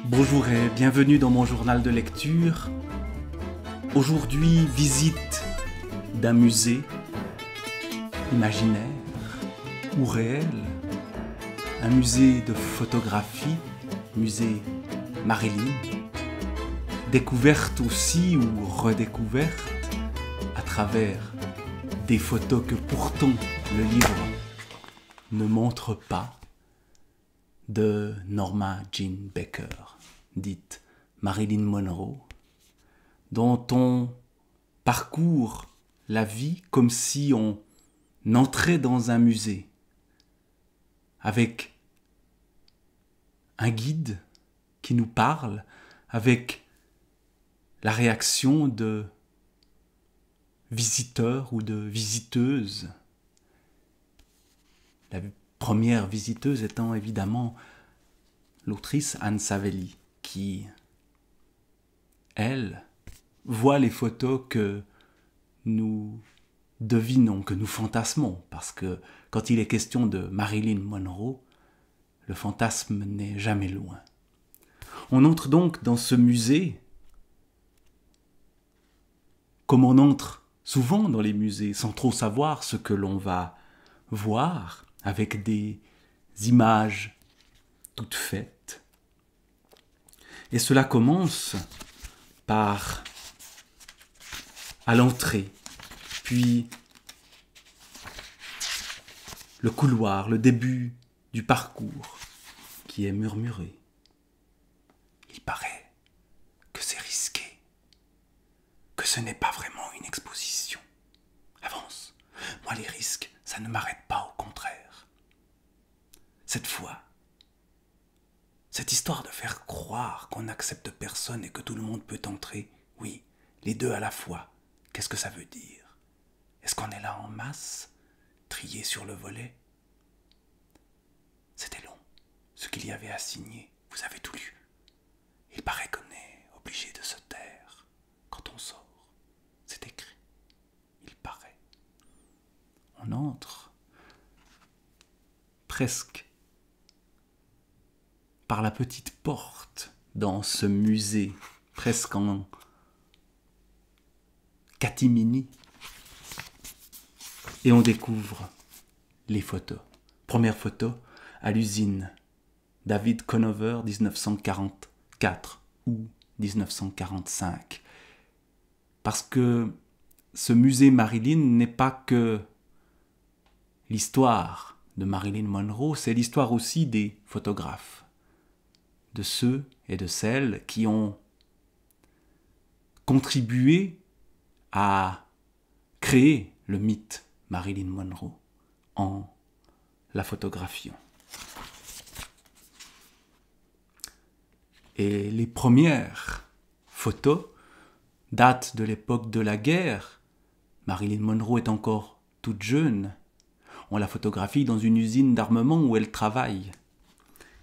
Bonjour et bienvenue dans mon journal de lecture. Aujourd'hui, visite d'un musée imaginaire ou réel, un musée de photographie, musée Marilyn, découverte aussi ou redécouverte à travers des photos que pourtant le livre ne montre pas, de Norma Jean Baker, dite Marilyn Monroe, dont on parcourt la vie comme si on entrait dans un musée, avec un guide qui nous parle, avec la réaction de visiteurs ou de visiteuses. La première visiteuse étant évidemment l'autrice Anne Savelli, qui, elle, voit les photos que nous devinons, que nous fantasmons, parce que quand il est question de Marilyn Monroe, le fantasme n'est jamais loin. On entre donc dans ce musée, comme on entre souvent dans les musées, sans trop savoir ce que l'on va voir, avec des images toutes faites. Et cela commence par, à l'entrée, puis le couloir, le début du parcours qui est murmuré. Il paraît que c'est risqué, que ce n'est pas vraiment une exposition. Avance, moi les risques, ça ne m'arrête pas, au contraire. Cette fois, cette histoire de faire croire qu'on n'accepte personne et que tout le monde peut entrer, oui, les deux à la fois, qu'est-ce que ça veut dire? Est-ce qu'on est là en masse, triés sur le volet? C'était long, ce qu'il y avait à signer, vous avez tout lu. Il paraît qu'on est obligé de se taire quand on sort. C'est écrit, il paraît. On entre presque par la petite porte dans ce musée, presque en catimini, et on découvre les photos. Première photo à l'usine, David Conover, 1944 ou 1945. Parce que ce musée Marilyn n'est pas que l'histoire de Marilyn Monroe, c'est l'histoire aussi des photographes, de ceux et de celles qui ont contribué à créer le mythe Marilyn Monroe en la photographiant. Et les premières photos datent de l'époque de la guerre. Marilyn Monroe est encore toute jeune. On la photographie dans une usine d'armement où elle travaille.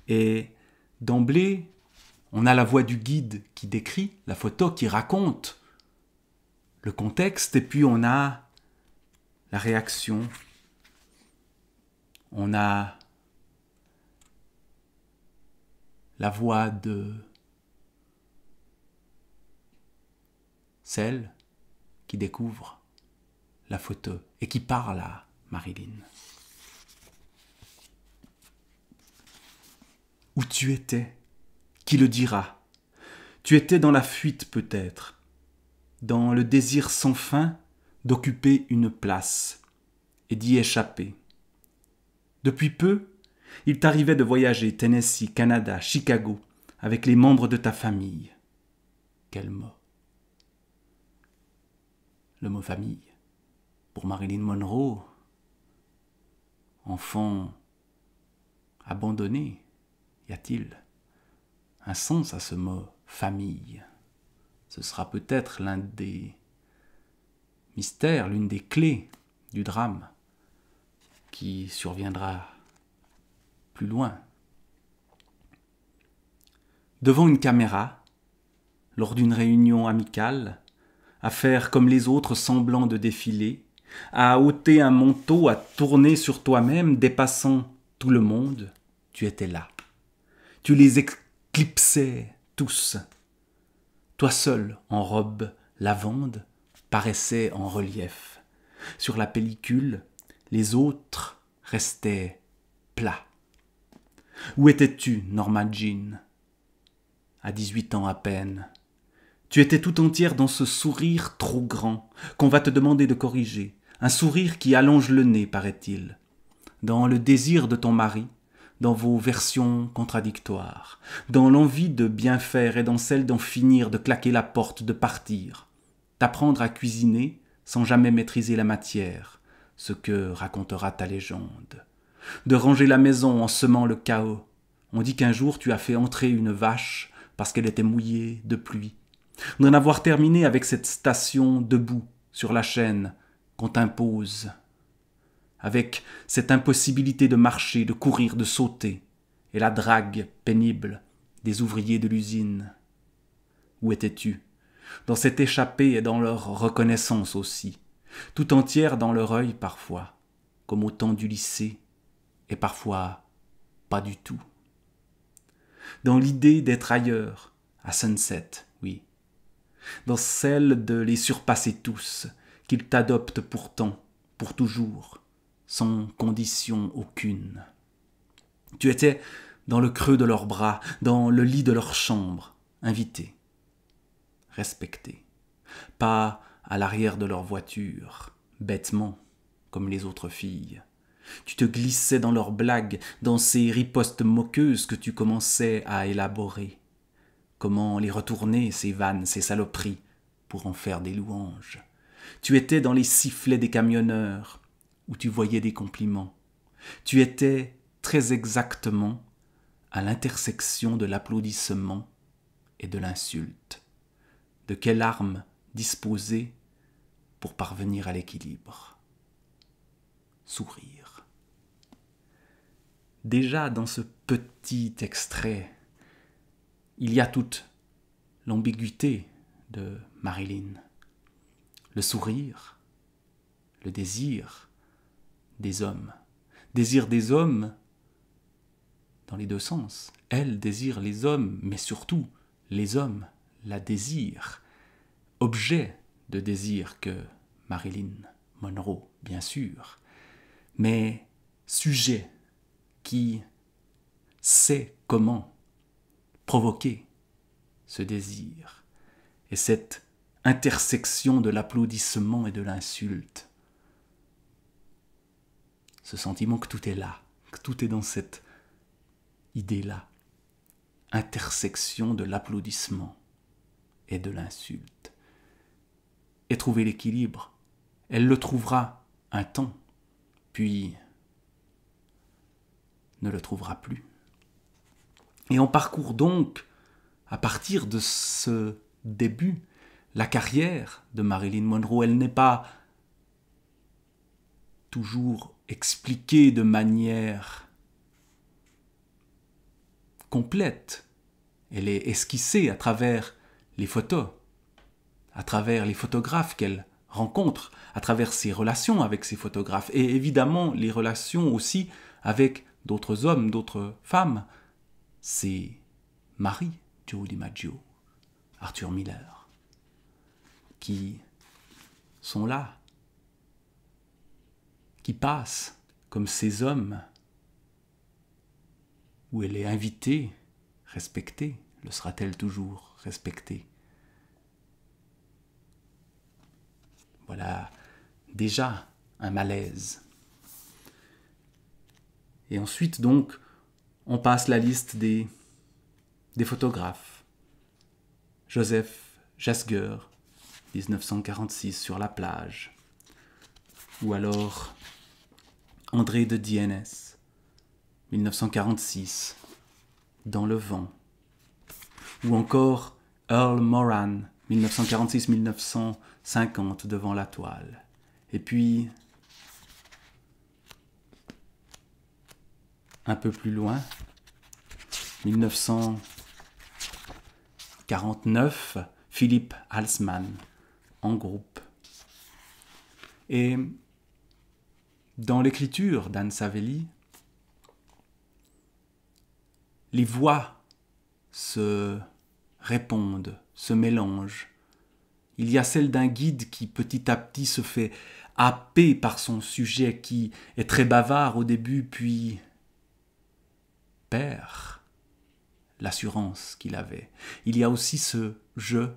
Et d'emblée, on a la voix du guide qui décrit la photo, qui raconte le contexte, et puis on a la réaction, on a la voix de celle qui découvre la photo et qui parle à Marilyn. Où tu étais? Qui le dira? Tu étais dans la fuite peut-être, dans le désir sans fin d'occuper une place et d'y échapper. Depuis peu, il t'arrivait de voyager Tennessee, Canada, Chicago, avec les membres de ta famille. Quel mot? Le mot famille. Pour Marilyn Monroe, enfant abandonné, y a-t-il un sens à ce mot famille? Ce sera peut-être l'un des mystères, l'une des clés du drame qui surviendra plus loin. Devant une caméra, lors d'une réunion amicale, à faire comme les autres semblant de défiler, à ôter un manteau, à tourner sur toi-même, dépassant tout le monde, tu étais là. Tu les clipsaient tous. Toi seul, en robe lavande, paraissais en relief. Sur la pellicule, les autres restaient plats. Où étais-tu, Norma Jean? À 18 ans à peine. Tu étais tout entière dans ce sourire trop grand qu'on va te demander de corriger, un sourire qui allonge le nez, paraît-il. Dans le désir de ton mari, dans vos versions contradictoires, dans l'envie de bien faire et dans celle d'en finir, de claquer la porte, de partir, d'apprendre à cuisiner sans jamais maîtriser la matière, ce que racontera ta légende, de ranger la maison en semant le chaos. On dit qu'un jour tu as fait entrer une vache parce qu'elle était mouillée de pluie, d'en avoir terminé avec cette station debout sur la chaîne qu'on t'impose, avec cette impossibilité de marcher, de courir, de sauter, et la drague pénible des ouvriers de l'usine. Où étais-tu? Dans cette échappée et dans leur reconnaissance aussi, tout entière dans leur œil parfois, comme au temps du lycée, et parfois pas du tout. Dans l'idée d'être ailleurs, à Sunset, oui. Dans celle de les surpasser tous, qu'ils t'adoptent pourtant, pour toujours, sans condition aucune. Tu étais dans le creux de leurs bras, dans le lit de leur chambre, invité, respecté. Pas à l'arrière de leur voiture, bêtement, comme les autres filles. Tu te glissais dans leurs blagues, dans ces ripostes moqueuses que tu commençais à élaborer. Comment les retourner, ces vannes, ces saloperies, pour en faire des louanges. Tu étais dans les sifflets des camionneurs, où tu voyais des compliments. Tu étais très exactement à l'intersection de l'applaudissement et de l'insulte. De quelle arme disposer pour parvenir à l'équilibre? Sourire. Déjà dans ce petit extrait, il y a toute l'ambiguïté de Marilyn. Le sourire, le désir des hommes. Désir des hommes dans les deux sens. Elle désire les hommes, mais surtout les hommes la désirent. Objet de désir que Marilyn Monroe, bien sûr, mais sujet qui sait comment provoquer ce désir et cette intersection de l'applaudissement et de l'insulte. Ce sentiment que tout est là, que tout est dans cette idée-là. Intersection de l'applaudissement et de l'insulte. Et trouver l'équilibre, elle le trouvera un temps, puis ne le trouvera plus. Et on parcourt donc, à partir de ce début, la carrière de Marilyn Monroe. Elle n'est pas toujours expliquée de manière complète. Elle est esquissée à travers les photos, à travers les photographes qu'elle rencontre, à travers ses relations avec ses photographes, et évidemment les relations aussi avec d'autres hommes, d'autres femmes. Ses maris, Joe DiMaggio, Arthur Miller, qui sont là, qui passent comme ces hommes où elle est invitée, respectée. Le sera-t-elle toujours respectée? Voilà déjà un malaise. Et ensuite donc, on passe la liste des photographes. Joseph Jasger, 1946, sur la plage. Ou alors André de Dienes, 1946, dans le vent. Ou encore Earl Moran, 1946-1950, devant la toile. Et puis, un peu plus loin, 1949, Philippe Halsman, en groupe. Et dans l'écriture d'Anne Savelli, les voix se répondent, se mélangent. Il y a celle d'un guide qui petit à petit se fait happer par son sujet, qui est très bavard au début, puis perd l'assurance qu'il avait. Il y a aussi ce « je »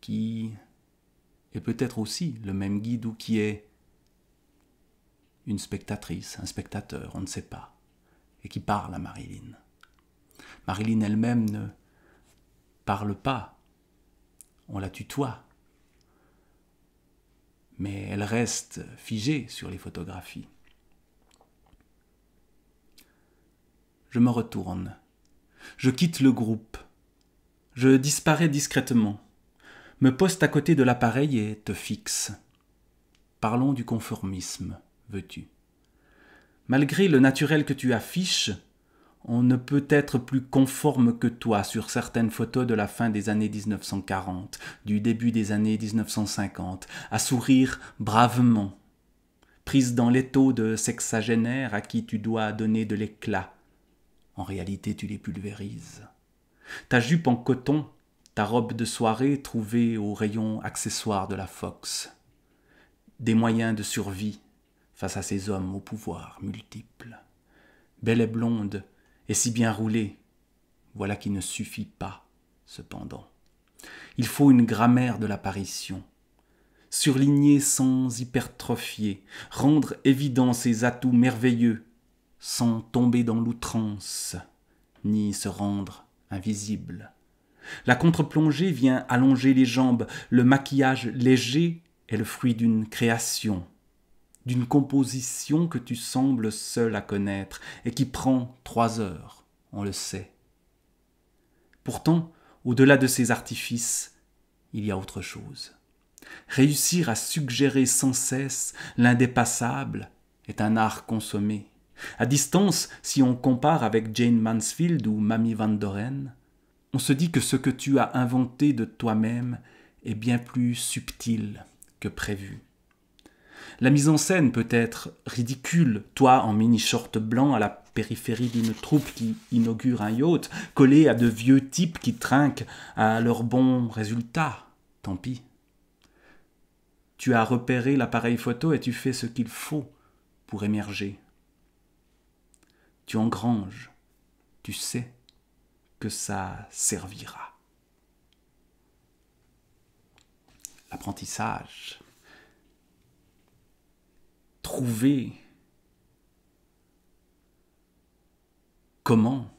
qui est peut-être aussi le même guide ou qui est une spectatrice, un spectateur, on ne sait pas, et qui parle à Marilyn. Marilyn elle-même ne parle pas, on la tutoie, mais elle reste figée sur les photographies. Je me retourne, je quitte le groupe, je disparais discrètement, me poste à côté de l'appareil et te fixe. Parlons du conformisme, veux-tu. Malgré le naturel que tu affiches, on ne peut être plus conforme que toi sur certaines photos de la fin des années 1940, du début des années 1950, à sourire bravement, prise dans l'étau de sexagénaires à qui tu dois donner de l'éclat. En réalité, tu les pulvérises. Ta jupe en coton, ta robe de soirée trouvée au rayon accessoires de la Fox. Des moyens de survie face à ces hommes au pouvoir multiple. Belle et blonde, et si bien roulée, voilà qui ne suffit pas, cependant. Il faut une grammaire de l'apparition, surligner sans hypertrophier, rendre évidents ses atouts merveilleux, sans tomber dans l'outrance, ni se rendre invisible. La contre-plongée vient allonger les jambes, le maquillage léger est le fruit d'une création, d'une composition que tu sembles seul à connaître et qui prend 3 heures, on le sait. Pourtant, au-delà de ces artifices, il y a autre chose. Réussir à suggérer sans cesse l'indépassable est un art consommé. À distance, si on compare avec Jane Mansfield ou Mamie Van Doren, on se dit que ce que tu as inventé de toi-même est bien plus subtil que prévu. La mise en scène peut être ridicule, toi en mini-short blanc à la périphérie d'une troupe qui inaugure un yacht, collé à de vieux types qui trinquent à leurs bons résultats. Tant pis. Tu as repéré l'appareil photo et tu fais ce qu'il faut pour émerger. Tu engranges, tu sais que ça servira. L'apprentissage. Trouver comment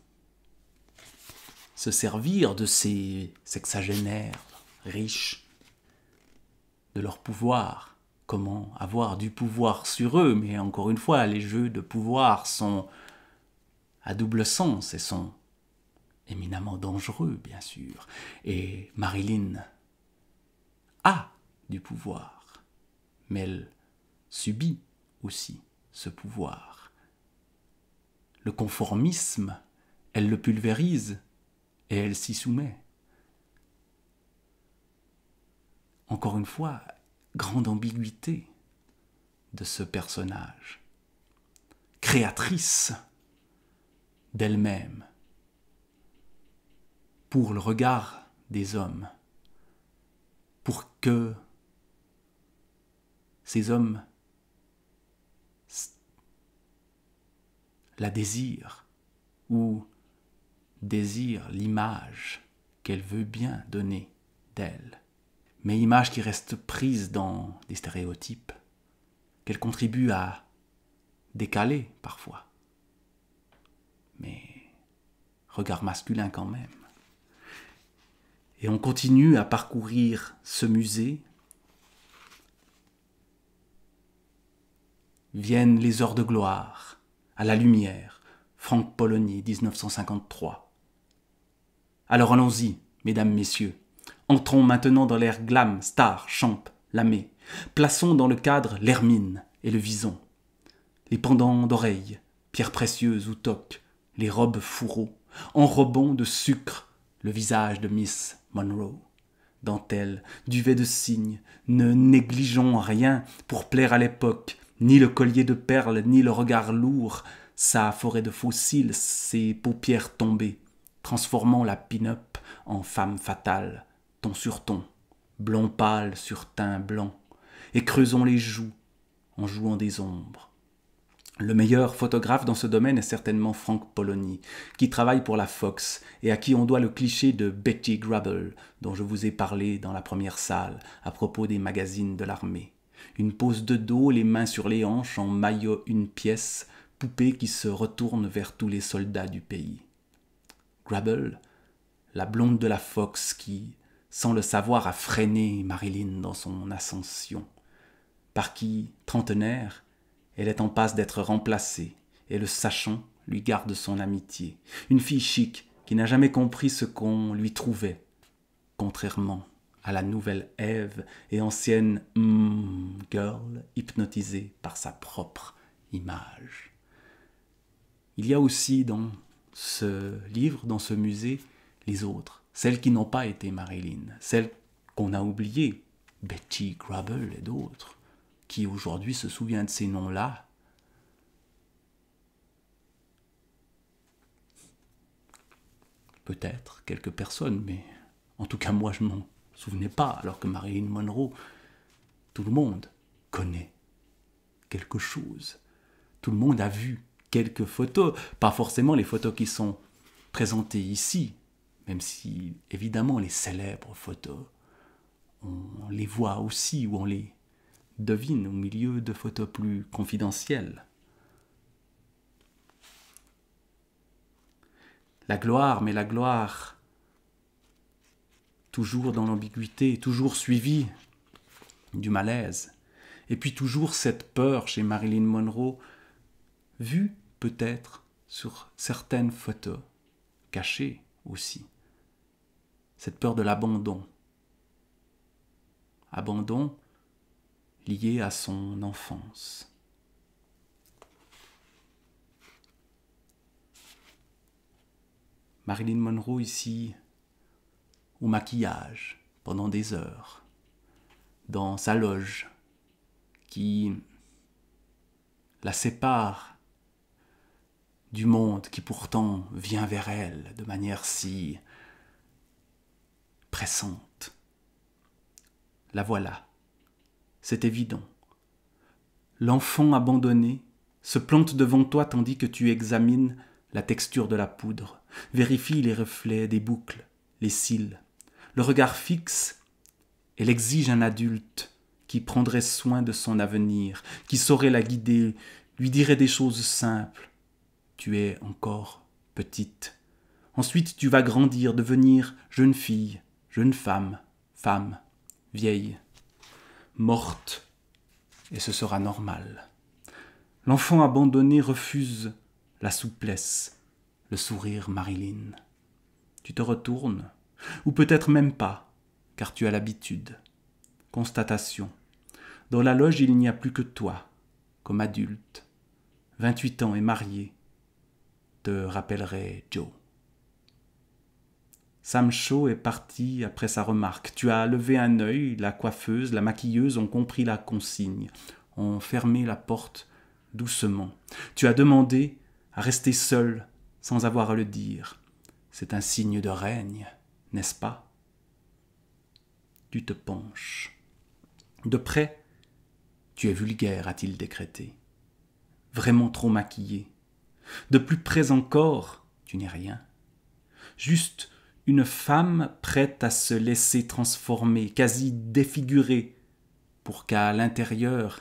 se servir de ces sexagénaires riches, de leur pouvoir, comment avoir du pouvoir sur eux, mais encore une fois, les jeux de pouvoir sont à double sens et sont éminemment dangereux, bien sûr. Et Marilyn a du pouvoir, mais elle subit aussi ce pouvoir. Le conformisme, elle le pulvérise et elle s'y soumet. Encore une fois, grande ambiguïté de ce personnage. Créatrice d'elle-même pour le regard des hommes, pour que ces hommes la désirent ou désirent l'image qu'elle veut bien donner d'elle, mais image qui reste prise dans des stéréotypes qu'elle contribue à décaler parfois, mais regard masculin quand même. Et on continue à parcourir ce musée. Viennent les heures de gloire, à la lumière, Franck Polony, 1953. Alors allons-y, mesdames, messieurs. Entrons maintenant dans l'ère glam, star, champ, lamé. Plaçons dans le cadre l'hermine et le vison. Les pendants d'oreilles, pierres précieuses ou toques, les robes fourreaux, enrobant de sucre le visage de Miss Monroe. Dentelle, duvet de cygne, ne négligeons rien pour plaire à l'époque, ni le collier de perles, ni le regard lourd, sa forêt de fossiles, ses paupières tombées, transformant la pin-up en femme fatale, ton sur ton, blond pâle sur teint blanc, et creusons les joues en jouant des ombres. Le meilleur photographe dans ce domaine est certainement Frank Poloni, qui travaille pour la Fox et à qui on doit le cliché de Betty Grable, dont je vous ai parlé dans la première salle à propos des magazines de l'armée. Une pose de dos, les mains sur les hanches, en maillot une pièce, poupée qui se retourne vers tous les soldats du pays. Grable, la blonde de la Fox qui, sans le savoir, a freiné Marilyn dans son ascension, par qui, trentenaire, elle est en passe d'être remplacée, et le sachant, lui garde son amitié. Une fille chic qui n'a jamais compris ce qu'on lui trouvait, contrairement à la nouvelle Ève et ancienne girl hypnotisée par sa propre image. Il y a aussi dans ce livre, dans ce musée, les autres, celles qui n'ont pas été Marilyn, celles qu'on a oubliées, Betty Grable et d'autres. Qui aujourd'hui se souvient de ces noms-là? Peut-être quelques personnes, mais en tout cas moi je m'en souvenais pas, alors que Marilyn Monroe, tout le monde connaît quelque chose. Tout le monde a vu quelques photos, pas forcément les photos qui sont présentées ici, même si évidemment les célèbres photos, on les voit aussi ou on les devine au milieu de photos plus confidentielles. La gloire, mais la gloire, toujours dans l'ambiguïté, toujours suivie du malaise. Et puis toujours cette peur chez Marilyn Monroe, vue peut-être sur certaines photos, cachée aussi. Cette peur de l'abandon. Abandon lié à son enfance. Marilyn Monroe ici, au maquillage, pendant des heures, dans sa loge, qui la sépare du monde qui pourtant vient vers elle de manière si pressante. La voilà. C'est évident. L'enfant abandonné se plante devant toi tandis que tu examines la texture de la poudre, vérifie les reflets des boucles, les cils. Le regard fixe, elle exige un adulte qui prendrait soin de son avenir, qui saurait la guider, lui dirait des choses simples. Tu es encore petite. Ensuite tu vas grandir, devenir jeune fille, jeune femme, femme, vieille, morte, et ce sera normal. L'enfant abandonné refuse la souplesse, le sourire Marilyn. Tu te retournes, ou peut-être même pas, car tu as l'habitude. Constatation. Dans la loge, il n'y a plus que toi, comme adulte. 28 ans et marié, te rappellerait Joe. Sam Shaw est parti après sa remarque. Tu as levé un œil, la coiffeuse, la maquilleuse ont compris la consigne, ont fermé la porte doucement. Tu as demandé à rester seul sans avoir à le dire. C'est un signe de règne, n'est-ce pas? Tu te penches. De près, tu es vulgaire, a-t-il décrété. Vraiment trop maquillé. De plus près encore, tu n'es rien. Juste une femme prête à se laisser transformer, quasi défigurée, pour qu'à l'intérieur,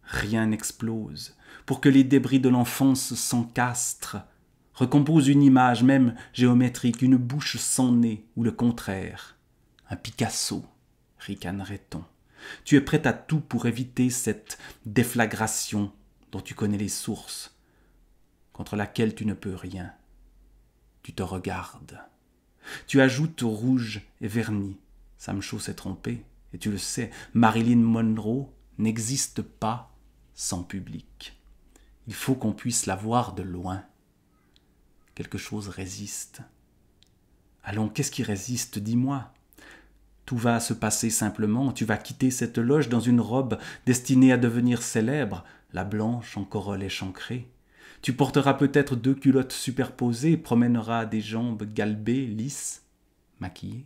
rien n'explose, pour que les débris de l'enfance s'encastrent, recomposent une image même géométrique, une bouche sans nez, ou le contraire, un Picasso, ricanerait-on. Tu es prête à tout pour éviter cette déflagration dont tu connais les sources, contre laquelle tu ne peux rien. Tu te regardes. Tu ajoutes rouge et vernis. Sam Shaw s'est trompé, et tu le sais, Marilyn Monroe n'existe pas sans public. Il faut qu'on puisse la voir de loin. Quelque chose résiste. Allons, qu'est-ce qui résiste, dis-moi? Tout va se passer simplement, tu vas quitter cette loge dans une robe destinée à devenir célèbre, la blanche en corolle échancrée. Tu porteras peut-être 2 culottes superposées, promèneras des jambes galbées, lisses, maquillées.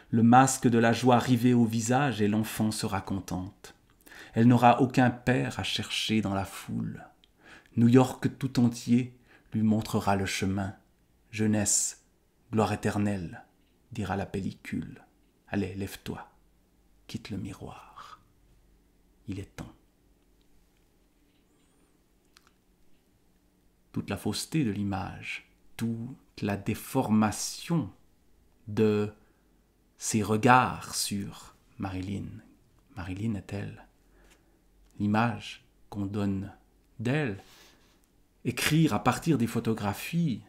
Le masque de la joie rivé au visage et l'enfant sera contente. Elle n'aura aucun père à chercher dans la foule. New York tout entier lui montrera le chemin. Jeunesse, gloire éternelle, dira la pellicule. Allez, lève-toi, quitte le miroir. Il est temps. Toute la fausseté de l'image, toute la déformation de ses regards sur Marilyn. Marilyn est-elle l'image qu'on donne d'elle? Écrire à partir des photographies,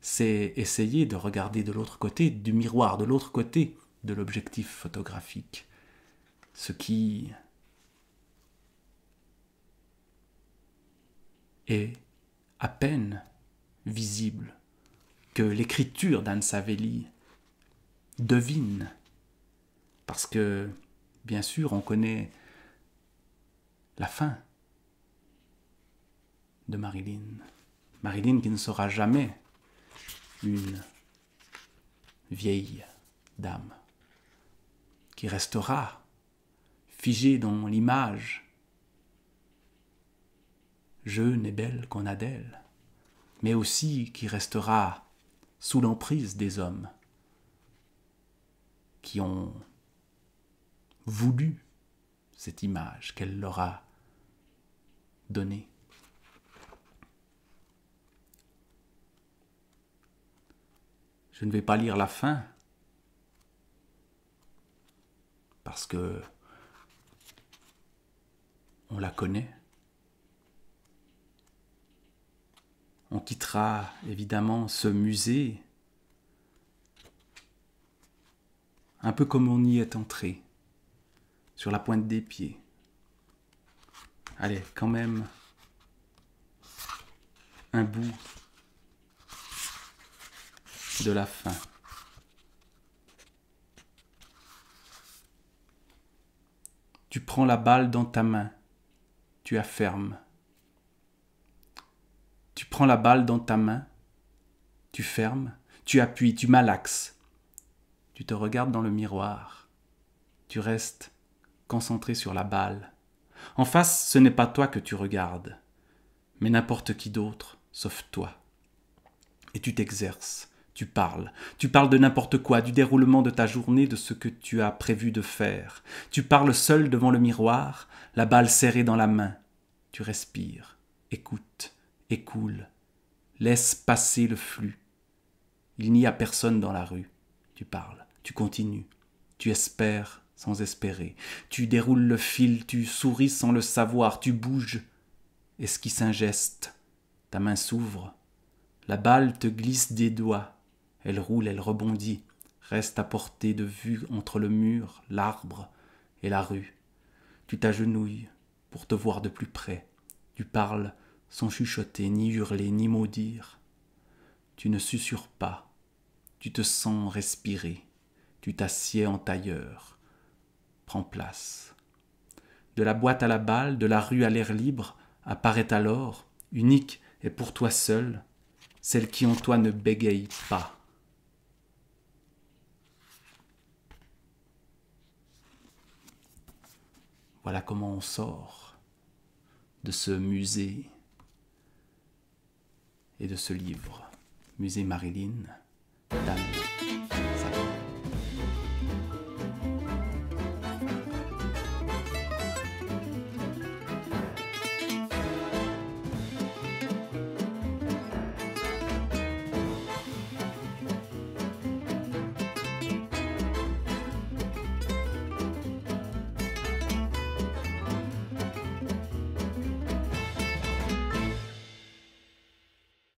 c'est essayer de regarder de l'autre côté du miroir, de l'autre côté de l'objectif photographique. Ce qui est à peine visible que l'écriture d'Anne Savelli devine. Parce que, bien sûr, on connaît la fin de Marilyn. Marilyn qui ne sera jamais une vieille dame, qui restera figée dans l'image jeune et belle qu'on a d'elle, mais aussi qui restera sous l'emprise des hommes qui ont voulu cette image qu'elle leur a donnée. Je ne vais pas lire la fin, parce que on la connaît. On quittera évidemment ce musée un peu comme on y est entré, sur la pointe des pieds. Allez, quand même, un bout de la fin. Tu prends la balle dans ta main, tu affermes. Tu prends la balle dans ta main, tu fermes, tu appuies, tu malaxes. Tu te regardes dans le miroir. Tu restes concentré sur la balle. En face, ce n'est pas toi que tu regardes, mais n'importe qui d'autre, sauf toi. Et tu t'exerces, tu parles de n'importe quoi, du déroulement de ta journée, de ce que tu as prévu de faire. Tu parles seul devant le miroir, la balle serrée dans la main. Tu respires, écoutes, écoule, laisse passer le flux. Il n'y a personne dans la rue. Tu parles, tu continues, tu espères sans espérer. Tu déroules le fil, tu souris sans le savoir, tu bouges, esquisse un geste. Ta main s'ouvre, la balle te glisse des doigts. Elle roule, elle rebondit, reste à portée de vue entre le mur, l'arbre et la rue. Tu t'agenouilles pour te voir de plus près. Tu parles sans chuchoter, ni hurler, ni maudire. Tu ne susurres pas. Tu te sens respirer. Tu t'assieds en tailleur. Prends place. De la boîte à la balle, de la rue à l'air libre, apparaît alors, unique et pour toi seul, celle qui en toi ne bégaye pas. Voilà comment on sort de ce musée et de ce livre, Musée Marilyn d'Anne